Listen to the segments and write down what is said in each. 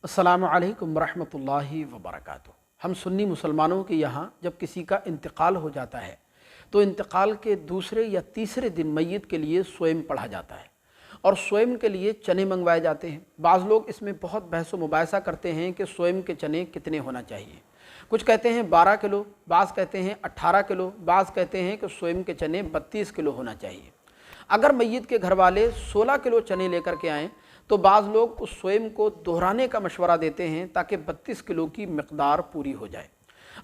अस्सलामु अलैकुम वरहमतुल्लाहि वबरकातुहू। हम सुन्नी मुसलमानों के यहाँ जब किसी का इंतकाल हो जाता है तो इंतकाल के दूसरे या तीसरे दिन मैयत के लिए स्वयं पढ़ा जाता है और स्वयं के लिए चने मंगवाए जाते हैं। बाज़ लोग इसमें बहुत बहस व मुबाहिसा करते हैं कि स्वयं के चने कितने होना चाहिए। कुछ कहते हैं 12 किलो, बाज़ कहते हैं 18 किलो, बाज़ कहते हैं कि स्वयं के चने 32 किलो होना चाहिए। अगर मैयत के घर वाले 16 किलो चने लेकर के आएँ तो बाज़ लोग उस स्वयं को दोहराने का मशवरा देते हैं ताकि 32 किलो की मिक़दार पूरी हो जाए।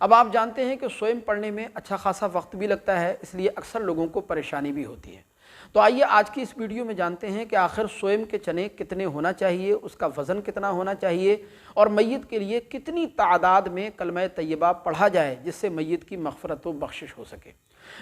अब आप जानते हैं कि स्वयं पढ़ने में अच्छा खासा वक्त भी लगता है, इसलिए अक्सर लोगों को परेशानी भी होती है। तो आइए आज की इस वीडियो में जानते हैं कि आखिर स्वयं के चने कितने होना चाहिए, उसका वज़न कितना होना चाहिए और मैयत के लिए कितनी तादाद में कलमा तैयबा पढ़ा जाए जिससे मैयत की मग़फ़िरत व बख्शिश हो सके।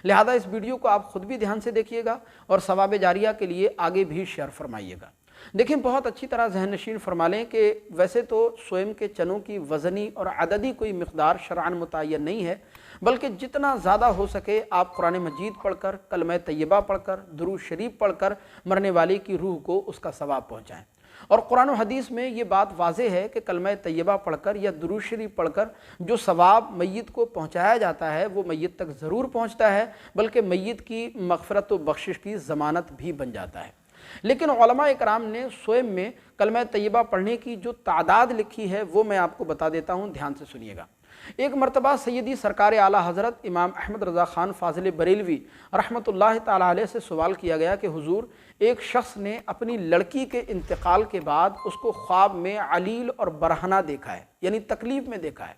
लिहाजा इस वीडियो को आप ख़ुद भी ध्यान से देखिएगा और सवाब जारिया के लिए आगे भी शेयर फरमाइएगा। देखें, बहुत अच्छी तरह ज़हन नशीन फरमा लें कि वैसे तो स्वयं के चनों की वज़नी और अददी कोई मिक़दार शरअन मुतय्यन नहीं है, बल्कि जितना ज़्यादा हो सके आप कुरान मजीद पढ़कर, कलमा तैयबा पढ़कर, दुरूद शरीफ पढ़कर मरने वाले की रूह को उसका सवाब पहुँचाएँ। और कुरान और हदीस में ये बात वाज़ेह है कि कलमा तैयबा पढ़कर या दुरूद शरीफ पढ़कर जो सवाब मैयत को पहुँचाया जाता है वो मैयत तक ज़रूर पहुँचता है, बल्कि मैयत की मग़फ़िरत व बख्शिश की ज़मानत भी बन जाता है। लेकिन उलमा इकराम ने स्वयं में कलमा तैयबा पढ़ने की जो तादाद लिखी है वो मैं आपको बता देता हूँ, ध्यान से सुनिएगा। एक मरतबा सैयदी सरकार आला हज़रत इमाम अहमद रज़ा ख़ान फ़ाज़िल बरेलवी रहमतुल्लाह ताला अलैह से सवाल किया गया कि हुज़ूर, एक शख्स ने अपनी लड़की के इंतकाल के बाद उसको ख्वाब में अलील और बरहना देखा है, यानी तकलीफ़ में देखा है,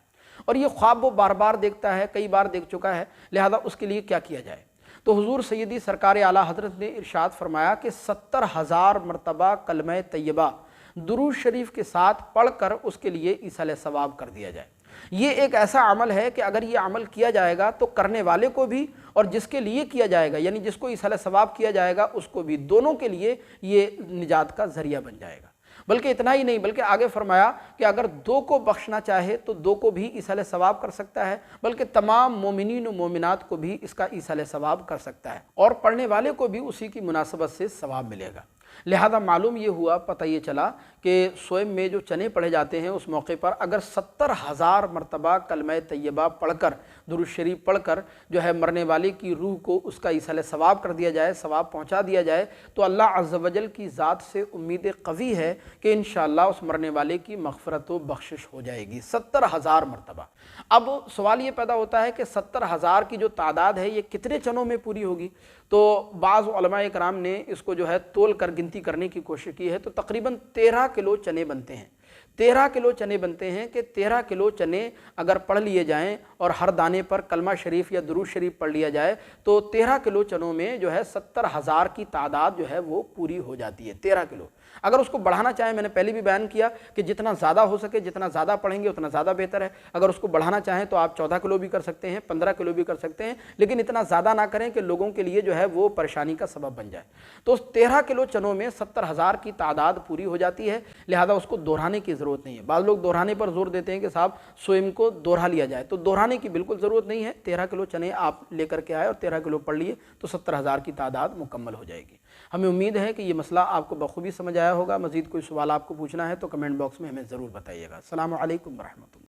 और ये ख्वाब वो बार बार देखता है, कई बार देख चुका है, लिहाजा उसके लिए क्या किया जाए। तो हुज़ूर सैयदी सरकार आला हज़रत ने इरशाद फरमाया कि 70,000 मरतबा कलमा तैयबा दुरूद शरीफ के साथ पढ़कर उसके लिए ईसाले सवाब कर दिया जाए। ये एक ऐसा अमल है कि अगर ये अमल किया जाएगा तो करने वाले को भी और जिसके लिए किया जाएगा, यानी जिसको ईसाले सवाब किया जाएगा उसको भी, दोनों के लिए ये निजात का ज़रिया बन जाएगा। बल्कि इतना ही नहीं, बल्कि आगे फरमाया कि अगर दो को बख्शना चाहे तो दो को भी ईसाले सवाब कर सकता है, बल्कि तमाम मोमिनीन व मोमिनात को भी इसका ईसाले सवाब कर सकता है और पढ़ने वाले को भी उसी की मुनासबत से सवाब मिलेगा। लिहाजा मालूम ये हुआ, पता ये चला कि स्वयं में जो चने पढ़े जाते हैं उस मौके पर अगर 70,000 मरतबा कलमा तैयबा पढ़कर, दुरूद शरीफ पढ़कर जो है मरने वाले की रूह को उसका ईसाले सवाब कर दिया जाए, सवाब पहुंचा दिया जाए, तो अल्लाह अज़्ज़ व जल की ज़ात से उम्मीद कवी है कि इंशाअल्लाह उस मरने वाले की मग़फ़िरत व बख्शिश हो जाएगी। 70,000 मरतबा। अब सवाल ये पैदा होता है कि 70,000 की जो तादाद है ये कितने चनों में पूरी होगी। तो बाज़ उलमा इकराम ने इसको जो है तोल कर गिनती करने की कोशिश की है, तो तकरीबन 13 किलो चने बनते हैं। 13 किलो चने बनते हैं कि 13 किलो चने अगर पढ़ लिए जाएं और हर दाने पर कलमा शरीफ या दुरूद शरीफ पढ़ लिया जाए तो 13 किलो चनों में जो है 70,000 की तादाद जो है वो पूरी हो जाती है। 13 किलो अगर उसको बढ़ाना चाहें, मैंने पहले भी बयान किया कि जितना ज़्यादा हो सके, जितना ज़्यादा पढ़ेंगे उतना ज़्यादा बेहतर है। अगर उसको बढ़ाना चाहें तो आप 14 किलो भी कर सकते हैं, 15 किलो भी कर सकते हैं, लेकिन इतना ज़्यादा ना करें कि लोगों के लिए जो है वो परेशानी का सबब बन जाए। तो उस 13 किलो चनों में 70,000 की तादाद पूरी हो जाती है, लिहाजा उसको दोहराने की ज़रूरत नहीं है। बाज़ लोग दोहराने पर जोर देते हैं कि साहब स्वयं को दोहरा लिया जाए, तो दोहराने की बिल्कुल ज़रूरत नहीं है। 13 किलो चने आप लेकर के आए और 13 किलो पढ़ लिए तो 70,000 की तादाद मुकम्मल हो जाएगी। हमें उम्मीद है कि ये मसला आपको बखूबी समझ आया होगा। मज़ीद कोई सवाल आपको पूछना है तो कमेंट बॉक्स में हमें ज़रूर बताइएगा। अस्सलामु अलैकुम व रहमतुल्लाह।